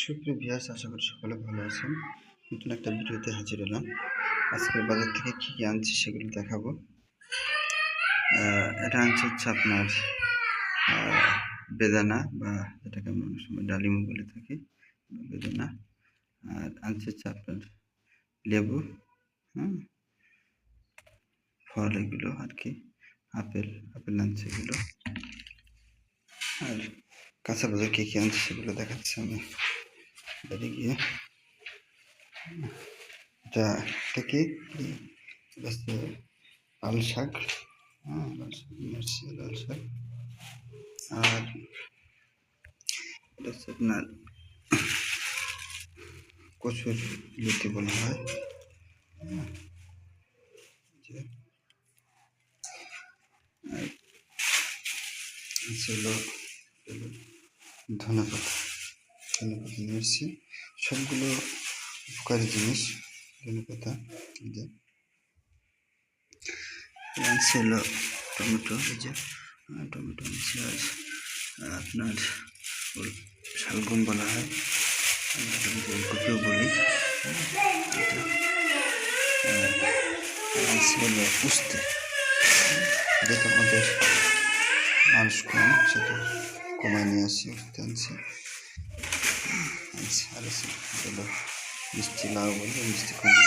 সুপ্রিয় ভিউয়ার্স, আশা করি সকলে ভালো আছেন। নতুন একটা ভিডিওতে হাজির হলাম। আজকের বাজার থেকে কী কী আনছি সেগুলো দেখাবো। এটা আনছি হচ্ছে আপনার বেদানা, বা যেটাকে আমরা অনেক সময় ডালিম বলে থাকি, বেদানা। আর আনছি হচ্ছে আপনার লেবু, ফল এগুলো আর কি, আপেল আনছি এগুলো। আর কাঁচা বাজার কী কী আনছি সেগুলো দেখাচ্ছি আমি বাড়ি গিয়ে। এটা কি লাল শাক, লাল শাক। আর এটা হচ্ছে আপনার কচুর লুতি বলা হয়। ধন্যবাদ নিয়ে এসেছি, সবগুলো উপকারী জিনিস। ধন্যবাদ। আনছি হলো টমেটো, এই যে টমেটো আনছি। আর আপনার শালগম বলা হয়, ওলকপিও বলি। আনছি হলো উস্তে, যেটা আমাদের মানুষ কম, সেটা কমায় নিয়ে আসি। উস্তে আনছি। আর হলো মিষ্টি লাউ বলে, মিষ্টি কুমড়ো।